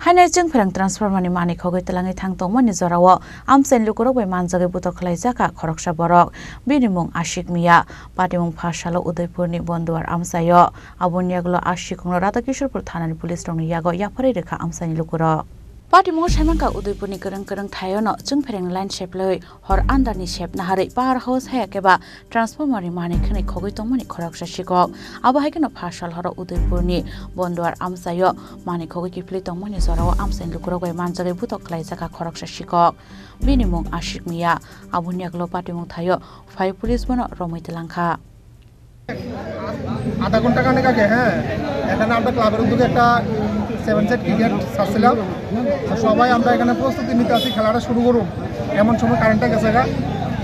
Hainai jeng perang transformani mani khogoi telangi thangtong mani zorawo amsen lukurok bai manjage buto khlaijaka khoroksa borok binimung Ashik Mia patimung phashalo Udaipurni Bonduar amsayo aboni yaglo Ashik nglo Radhakishorpur thanani police rongni yago yaphari rekha amsani lukurok Patimung Shaimanka Udaipurni kereng thayono jeng perang line shape loi hor andani shape nahari power house hayakeba transformari mani khani khogoi tongmani khoroksa shikok abo haikeno phashal hor Udaipurni Bonduar amsayo mani khogoi kipli tongmani zorawo amsen lukurok bai manjage buto khlaijaka khoroksa shikok binimung Ashik Mia aboni yaglo patimung thayo five police bono romoi telangkha আধা ঘন্টা কানে কাকে হ্যাঁ এখানে আমরা ক্লাবের উদ্যোগে একটা 7 সেট ক্রিকেট ছাড়ছিলাম সবাই আমরা এখানে প্রস্তুতি নিতে আসি খেলাটা শুরু করব এমন সময় কারেন্টটা গেছে গা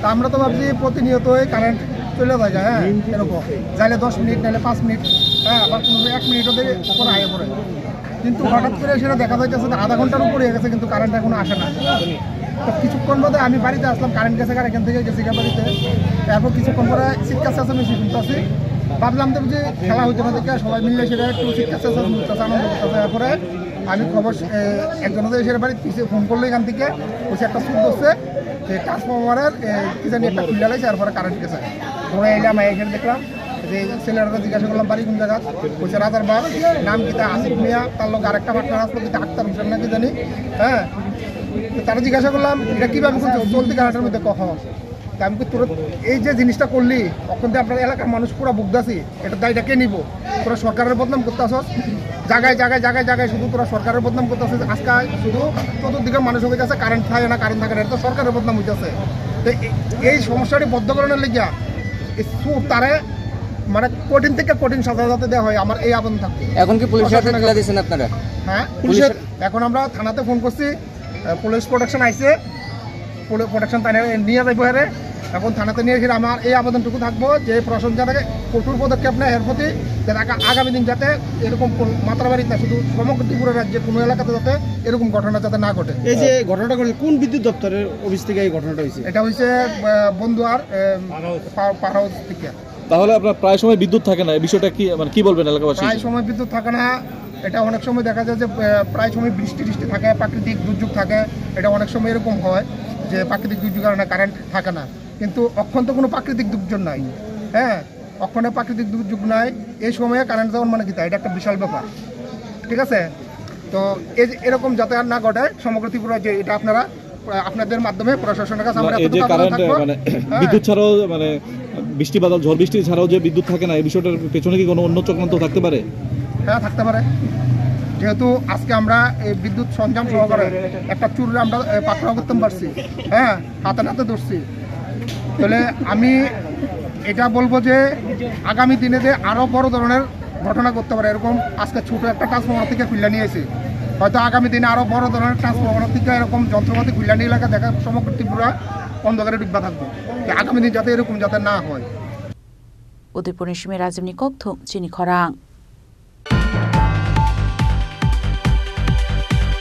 তা আমরা তো ভাবছি প্রতিনিয়তই কারেন্ট চলে যায় হ্যাঁ এরকম যাইলে 10 মিনিট নাইলে 5 মিনিট হ্যাঁ আবার কোনো 1 মিনিটও দিয়ে উপরে আয়ে পড়ে কিন্তু হঠাৎ করে সেটা দেখা যাচ্ছে যে আধা ঘন্টার উপরে গেছে কিন্তু কারেন্ট এখনো আসে না তো কিছুক্ষণ মধ্যে আমি বাড়িতে আসলাম কারেন্ট গেছে আর এখান থেকে গেছি বাড়িতে তারপর কিছুক্ষণ পরে চিৎকার চেঁচামেচি শুনতেছি ভাবলাম তো যে খেলা হইতে না দেখে সবাই মিলে সেটা একটু চিৎকার চেঁচামেচি আনন্দ করতেছে তারপরে আমি খবর একজনের এসে বাড়ি পিছিয়ে ফোন করলো এখান থেকে বসে একটা সুদ হচ্ছে যে ট্রান্সফরমারের কি জানি একটা খুলে লাগছে তারপরে কারেন্ট গেছে ঘুরে এলাম এখানে দেখলাম যে ছেলেরা জিজ্ঞাসা করলাম বাড়ি কোন জায়গা বলছে রাজারবাগ নাম কিতা আসিফ মিয়া তার লোক আরেকটা পার্টনার আসলো কিতা আক্তার হোসেন নাকি জানি হ্যাঁ তারা জিজ্ঞাসা করলাম এটা কীভাবে চলতি কারেন্টের মধ্যে কখন আমি তোর এই যে জিনিসটা করলি তখন তো আপনার এলাকার মানুষ পুরো বুকদাসি এটা দায়টা কে নিব তোরা সরকারের বদনাম করতেছ জায়গায় জায়গায় জায়গায় জায়গায় শুধু তোরা সরকারের বদনাম করতেছে আজকে শুধু চতুর্দিকে মানুষ হয়ে গেছে কারেন্ট থাকে না কারেন্ট থাকে না এটা তো সরকারের বদনাম হইতেছে তো এই সমস্যাটি বদ্ধকরণের লেগিয়া তারে মানে কঠিন থেকে কঠিন সাজা যাতে দেওয়া হয় আমার এই আবেদন থাকবে এখন কি পুলিশ দিয়েছেন আপনারা হ্যাঁ পুলিশের এখন আমরা থানাতে ফোন করছি পুলিশ প্রোটেকশন আইছে প্রোটেকশন তাই নিয়ে যাইব হেরে এখন থানাতে নিয়ে এসে আমার এই আবেদনটুকু থাকবো যে প্রশাসন যাতে কঠোর পদক্ষেপ নেয় এর প্রতি যাতে আগামী দিন যাতে এরকম মাত্রাবাড়ি না শুধু সমগ্র ত্রিপুরা রাজ্যে কোনো এলাকাতে যাতে এরকম ঘটনা যাতে না ঘটে। এই যে ঘটনাটা ঘটেছে কোন বিদ্যুৎ দপ্তরের অফিস থেকে এই ঘটনাটা হয়েছে? এটা হয়েছে বন্ধুয়ার পার হাউস থেকে। তাহলে আপনার প্রায় সময় বিদ্যুৎ থাকে না, এই বিষয়টা কি মানে কি বলবেন এলাকাবাসী? প্রায় সময় বিদ্যুৎ থাকে না, এটা অনেক সময় দেখা যায় যে প্রায় সময় বৃষ্টি থাকে, প্রাকৃতিক দুর্যোগ থাকে, এটা অনেক সময় এরকম হয় যে প্রাকৃতিক দুর্যোগের কারণে কারেন্ট থাকে না, কিন্তু অক্ষণ তো কোনো প্রাকৃতিক দুর্যোগ নাই। হ্যাঁ, অক্ষণে প্রাকৃতিক দুর্যোগ নাই, এই সময়ে কারেন্ট যাওয়ার মানে কি এটা একটা বিশাল ব্যাপার। ঠিক আছে, তো এরকম যাতে আর না ঘটে সমগ্র ত্রিপুরা, যে এটা আপনারা আপনাদের মাধ্যমে প্রশাসনের কাছে আমরা বিদ্যুৎ ছাড়াও মানে বৃষ্টি বাদল ঝড় বৃষ্টি ছাড়াও যে বিদ্যুৎ থাকে না, এই বিষয়টার পেছনে কি কোনো অন্য চক্রান্ত থাকতে পারে? হ্যাঁ, থাকতে পারে। যেহেতু আজকে আমরা এই বিদ্যুৎ সরঞ্জাম সহকারে একটা চুরি আমরা পাকড়াও করতে পারছি, হ্যাঁ, হাতে হাতে ধরছি, তাহলে আমি এটা বলবো যে আগামী দিনে যে আরও বড় ধরনের ঘটনা করতে পারে। এরকম আজকে ছোটো একটা ট্রান্সফরমার থেকে খুলে নিয়েছে, হয়তো আগামী দিনে আরও বড় ধরনের ট্রান্সফরমার থেকে এরকম যন্ত্রপাতি খুলে নিয়ে এলাকা দেখা সমগ্র ত্রিপুরা অন্ধকারে ডুববা থাকবো। আগামী দিন যাতে এরকম যাতে না হয়। উদয়পুর নিশিমে রাজীব নিকক চিনি খরাং।